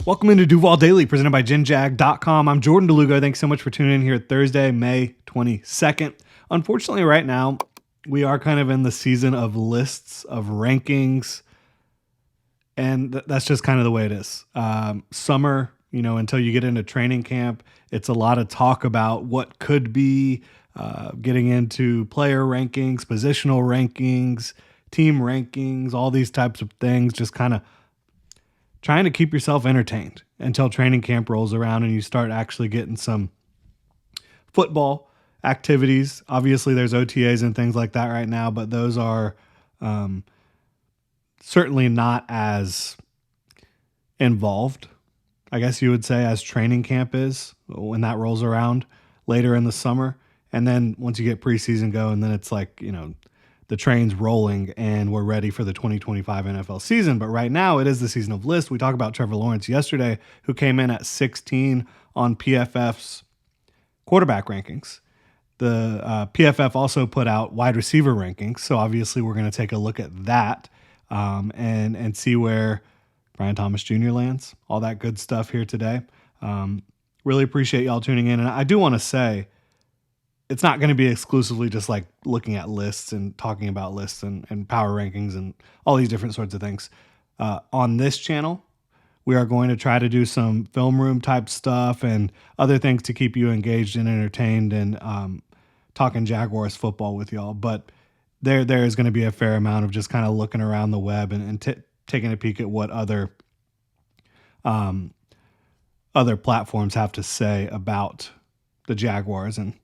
Welcome into Duval Daily, presented by GenJag.com. I'm Jordan DeLugo. Thanks so much for tuning in here Thursday, May 22nd. Unfortunately, right now, we are kind of in the season of lists, of rankings, and that's just kind of the way it is. Summer, until you get into training camp, it's a lot of talk about what could be, getting into player rankings, positional rankings, team rankings, all these types of things, just kind of trying to keep yourself entertained until training camp rolls around and you start actually getting some football activities. Obviously, there's OTAs and things like that right now, but those are certainly not as involved, I guess you would say, as training camp is when that rolls around later in the summer. And then once you get preseason going, then it's like, the train's rolling and we're ready for the 2025 NFL season. But right now it is the season of lists. We talked about Trevor Lawrence yesterday, who came in at 16 on PFF's quarterback rankings. The PFF also put out wide receiver rankings. So obviously we're going to take a look at that and see where Brian Thomas Jr. lands, all that good stuff here today. Really appreciate y'all tuning in. And I do want to say, it's not going to be exclusively just like looking at lists and talking about lists and power rankings and all these different sorts of things. On this channel, we are going to try to do some film room type stuff and other things to keep you engaged and entertained and talking Jaguars football with y'all. But there is going to be a fair amount of just kind of looking around the web and taking a peek at what other platforms have to say about the Jaguars and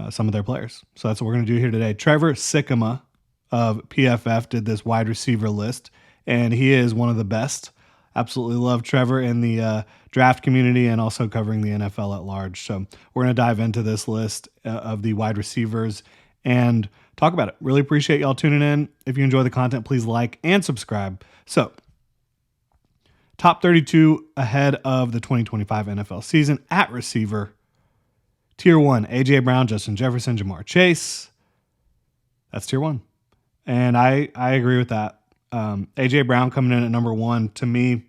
some of their players. So that's what we're going to do here today. Trevor Sikkema of PFF did this wide receiver list, and he is one of the best. Absolutely love Trevor in the draft community and also covering the NFL at large. So we're going to dive into this list of the wide receivers and talk about it. Really appreciate y'all tuning in. If you enjoy the content, please like and subscribe. So top 32 ahead of the 2025 NFL season at receiver. Tier 1, A.J. Brown, Justin Jefferson, Jamar Chase. That's Tier 1. And I agree with that. A.J. Brown coming in at number 1, to me,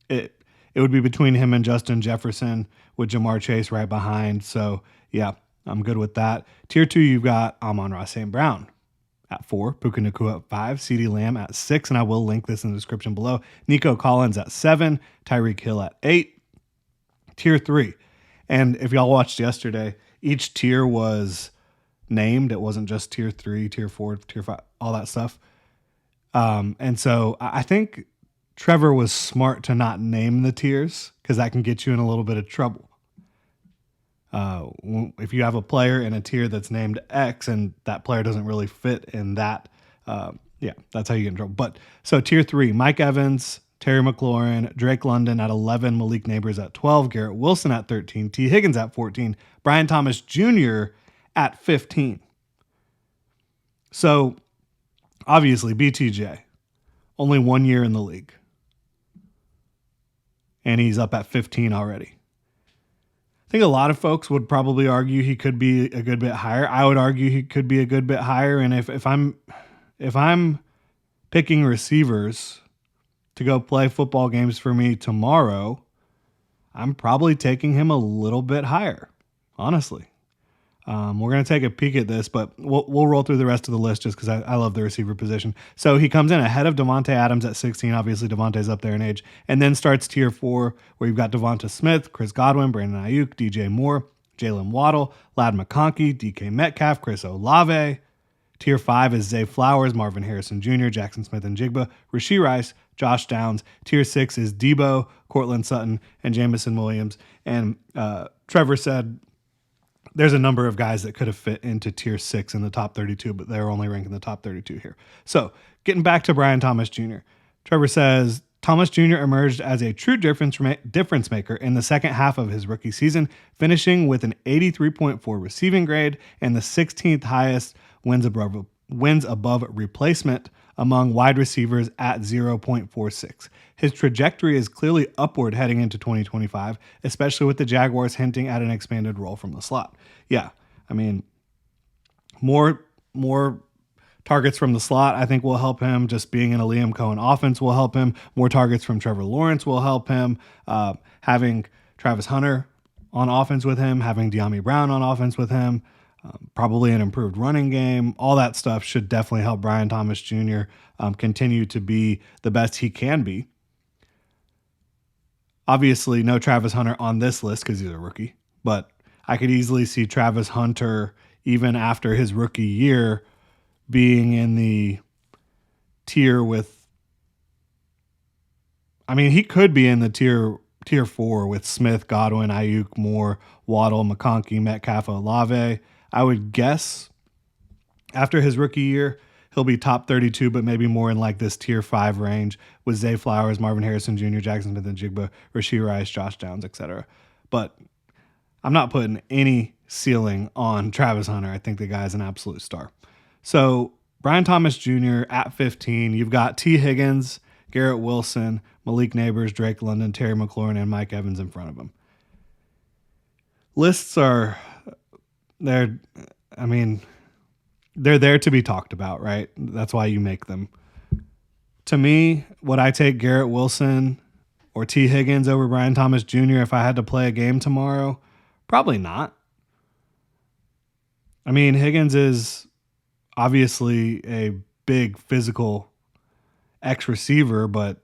it would be between him and Justin Jefferson with Jamar Chase right behind. So, yeah, I'm good with that. Tier 2, you've got Amon-Ra St. Brown at 4, Puka Nacua at 5, CeeDee Lamb at 6, and I will link this in the description below. Nico Collins at 7, Tyreek Hill at 8. Tier 3. And if y'all watched yesterday, each tier was named. It wasn't just tier 3, tier 4, tier 5, all that stuff. And so I think Trevor was smart to not name the tiers because that can get you in a little bit of trouble. If you have a player in a tier that's named X and that player doesn't really fit in that, that's how you get in trouble. But so tier 3, Mike Evans, Terry McLaurin, Drake London at 11, Malik Neighbors at 12, Garrett Wilson at 13, T. Higgins at 14, Brian Thomas Jr. at 15. So, obviously, BTJ, only 1 year in the league. And he's up at 15 already. I think a lot of folks would probably argue he could be a good bit higher. I would argue he could be a good bit higher. And if I'm picking receivers to go play football games for me tomorrow, I'm probably taking him a little bit higher, honestly. We're going to take a peek at this, but we'll roll through the rest of the list just because I love the receiver position. So he comes in ahead of Devontae Adams at 16. Obviously, Devontae's up there in age. And then starts tier 4, where you've got Devonta Smith, Chris Godwin, Brandon Ayuk, DJ Moore, Jalen Waddle, Ladd McConkey, DK Metcalf, Chris Olave. Tier 5 is Zay Flowers, Marvin Harrison Jr., Jackson Smith and Jigba, Rashee Rice, Josh Downs. Tier 6 is Debo, Cortland Sutton, and Jamison Williams. And Trevor said there's a number of guys that could have fit into tier 6 in the top 32, but they're only ranking the top 32 here. So getting back to Brian Thomas Jr., Trevor says Thomas Jr. emerged as a true difference maker in the second half of his rookie season, finishing with an 83.4 receiving grade and the 16th highest wins above replacement among wide receivers at 0.46. His trajectory is clearly upward heading into 2025, especially with the Jaguars hinting at an expanded role from the slot. Yeah, I mean, more targets from the slot, I think, will help him. Just being in a Liam Cohen offense will help him. More targets from Trevor Lawrence will help him. Having Travis Hunter on offense with him, having De'Ami Brown on offense with him, probably an improved running game, all that stuff should definitely help Brian Thomas Jr. Continue to be the best he can be. Obviously, no Travis Hunter on this list because he's a rookie, but I could easily see Travis Hunter, even after his rookie year, being in the tier with, I mean, he could be in the tier 4 with Smith, Godwin, Ayuk, Moore, Waddle, McConkey, Metcalf, Olave. I would guess after his rookie year, he'll be top 32, but maybe more in like this tier 5 range with Zay Flowers, Marvin Harrison Jr., Jackson Smith-Njigba, Rashee Rice, Josh Downs, etc. But I'm not putting any ceiling on Travis Hunter. I think the guy's an absolute star. So Brian Thomas Jr. at 15, you've got T. Higgins, Garrett Wilson, Malik Neighbors, Drake London, Terry McLaurin, and Mike Evans in front of him. Lists are, they're there to be talked about, right? That's why you make them. To me, would I take Garrett Wilson or T. Higgins over Brian Thomas Jr. if I had to play a game tomorrow? Probably not. I mean, Higgins is obviously a big physical X-receiver, but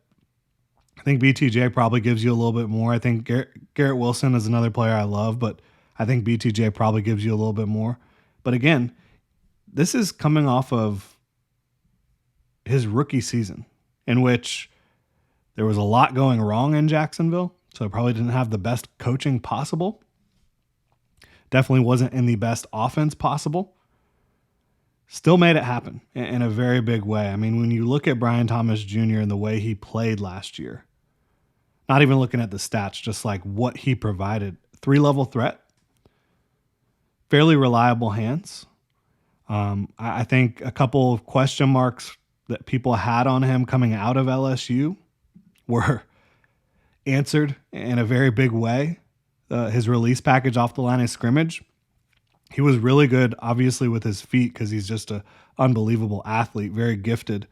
I think BTJ probably gives you a little bit more. I think Garrett Wilson is another player I love, but I think BTJ probably gives you a little bit more. But again, this is coming off of his rookie season in which there was a lot going wrong in Jacksonville, so probably didn't have the best coaching possible. Definitely wasn't in the best offense possible. Still made it happen in a very big way. I mean, when you look at Brian Thomas Jr. and the way he played last year, not even looking at the stats, just like what he provided, 3-level threat, fairly reliable hands. I think a couple of question marks that people had on him coming out of LSU were answered in a very big way. His release package off the line of scrimmage, he was really good, obviously, with his feet because he's just an unbelievable athlete, very gifted.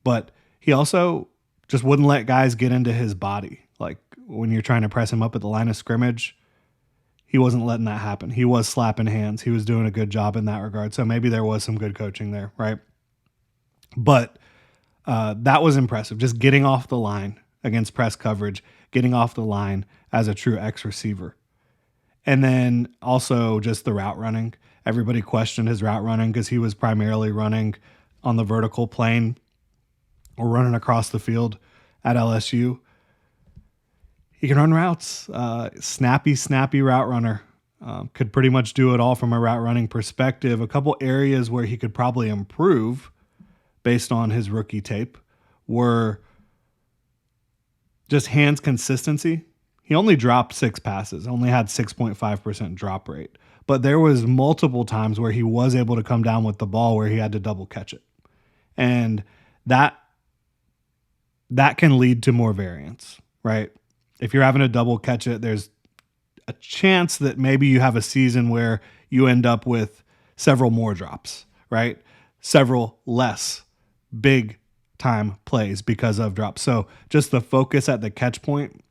But he also just wouldn't let guys get into his body. Like when you're trying to press him up at the line of scrimmage, he wasn't letting that happen. He was slapping hands. He was doing a good job in that regard. So maybe there was some good coaching there, right? But that was impressive. Just getting off the line against press coverage, getting off the line as a true X receiver. And then also just the route running. Everybody questioned his route running because he was primarily running on the vertical plane or running across the field at LSU. He can run routes, snappy route runner. Could pretty much do it all from a route running perspective. A couple areas where he could probably improve based on his rookie tape were just hands consistency. He only dropped 6 passes, only had 6.5% drop rate. But there was multiple times where he was able to come down with the ball where he had to double catch it. And that can lead to more variance, right? If you're having to double catch it, there's a chance that maybe you have a season where you end up with several more drops, right? Several less big time plays because of drops. So just the focus at the catch point,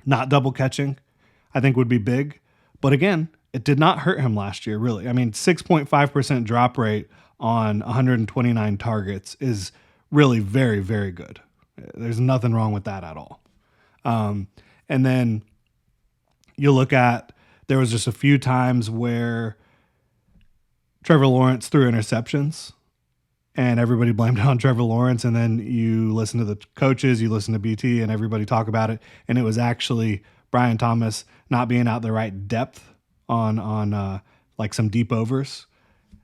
not double catching, I think would be big. But again, it did not hurt him last year, really. I mean, 6.5% drop rate on 129 targets is really very, very good. There's nothing wrong with that at all. And then you look at, there was just a few times where Trevor Lawrence threw interceptions and everybody blamed it on Trevor Lawrence. And then you listen to the coaches, you listen to BT and everybody talk about it. And it was actually Brian Thomas not being out the right depth on like some deep overs.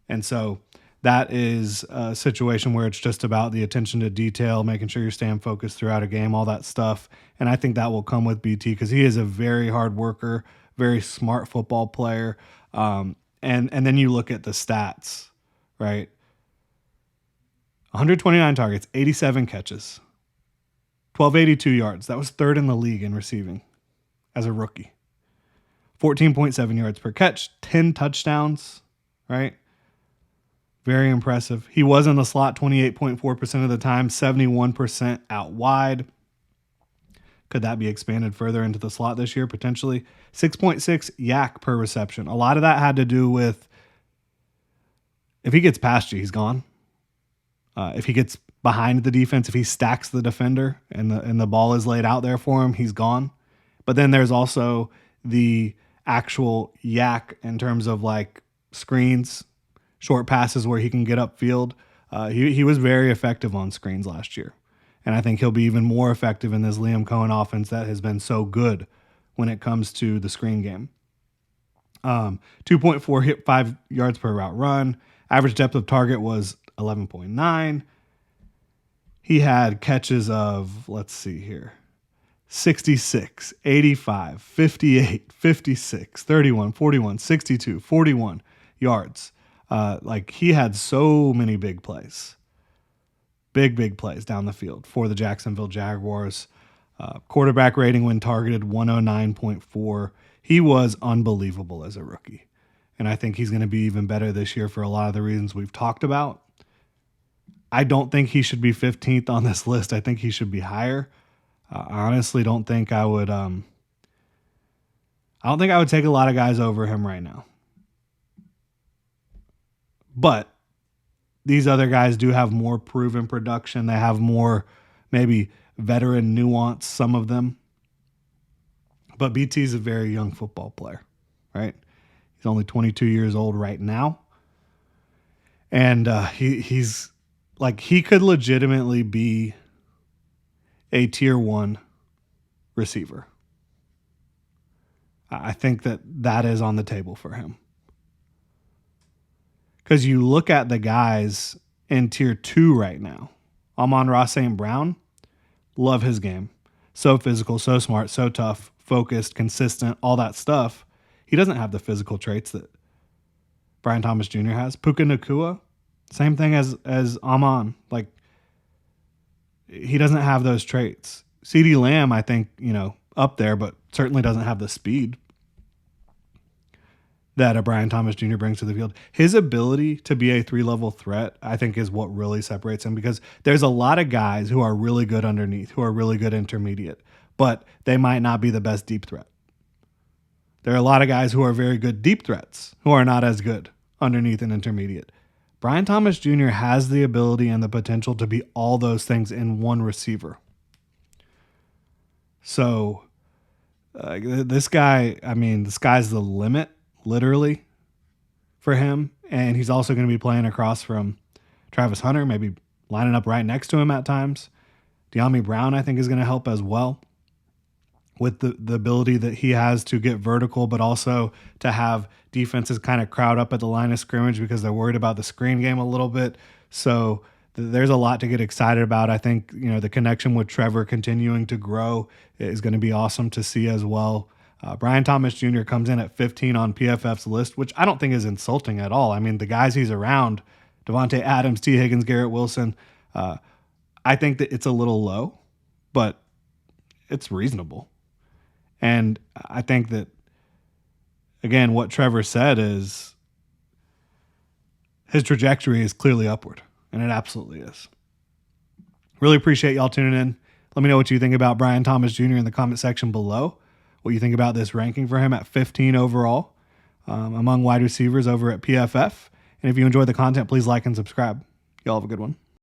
And so that is a situation where it's just about the attention to detail, making sure you're staying focused throughout a game, all that stuff. And I think that will come with BT because he is a very hard worker, very smart football player. And then you look at the stats, right? 129 targets, 87 catches, 1,282 yards. That was third in the league in receiving as a rookie. 14.7 yards per catch, 10 touchdowns, right? Very impressive. He was in the slot 28.4% of the time, 71% out wide. Could that be expanded further into the slot this year? Potentially. 6.6 yak per reception. A lot of that had to do with if he gets past you, he's gone. If he gets behind the defense, if he stacks the defender and the ball is laid out there for him, he's gone. But then there's also the actual yak in terms of like screens, short passes where he can get upfield. He was very effective on screens last year. And I think he'll be even more effective in this Liam Cohen offense that has been so good when it comes to the screen game. 2.45 yards per route run. Average depth of target was 11.9. He had catches of, let's see here, 66, 85, 58, 56, 31, 41, 62, 41 yards. Like he had so many big plays. Big plays down the field for the Jacksonville Jaguars. Quarterback rating when targeted 109.4. He was unbelievable as a rookie. And I think he's going to be even better this year for a lot of the reasons we've talked about. I don't think he should be 15th on this list. I think he should be higher. I honestly don't think I would take a lot of guys over him right now. But these other guys do have more proven production. They have more maybe veteran nuance, some of them. But BT is a very young football player, right? He's only 22 years old right now. And he's like, he could legitimately be a tier 1 receiver. I think that is on the table for him. Because you look at the guys in tier 2 right now. Amon-Ra St. Brown, love his game. So physical, so smart, so tough, focused, consistent, all that stuff. He doesn't have the physical traits that Brian Thomas Jr. has. Puka Nacua, same thing as Amon. Like, he doesn't have those traits. CeeDee Lamb, I think, up there, but certainly doesn't have the speed that a Brian Thomas Jr. brings to the field. His ability to be a 3-level threat, I think, is what really separates him, because there's a lot of guys who are really good underneath, who are really good intermediate, but they might not be the best deep threat. There are a lot of guys who are very good deep threats who are not as good underneath and intermediate. Brian Thomas Jr. has the ability and the potential to be all those things in one receiver. So this guy, the sky's the limit, literally, for him. And he's also going to be playing across from Travis Hunter, maybe lining up right next to him at times. De'Ami Brown, I think, is going to help as well with the ability that he has to get vertical, but also to have defenses kind of crowd up at the line of scrimmage because they're worried about the screen game a little bit. So there's a lot to get excited about. I think, the connection with Trevor continuing to grow is going to be awesome to see as well. Brian Thomas Jr. comes in at 15 on PFF's list, which I don't think is insulting at all. I mean, the guys he's around, Devontae Adams, T. Higgins, Garrett Wilson, I think that it's a little low, but it's reasonable. And I think that, again, what Trevor said is his trajectory is clearly upward, and it absolutely is. Really appreciate y'all tuning in. Let me know what you think about Brian Thomas Jr. in the comment section below, what you think about this ranking for him at 15 overall among wide receivers over at PFF. And if you enjoyed the content, please like and subscribe. Y'all have a good one.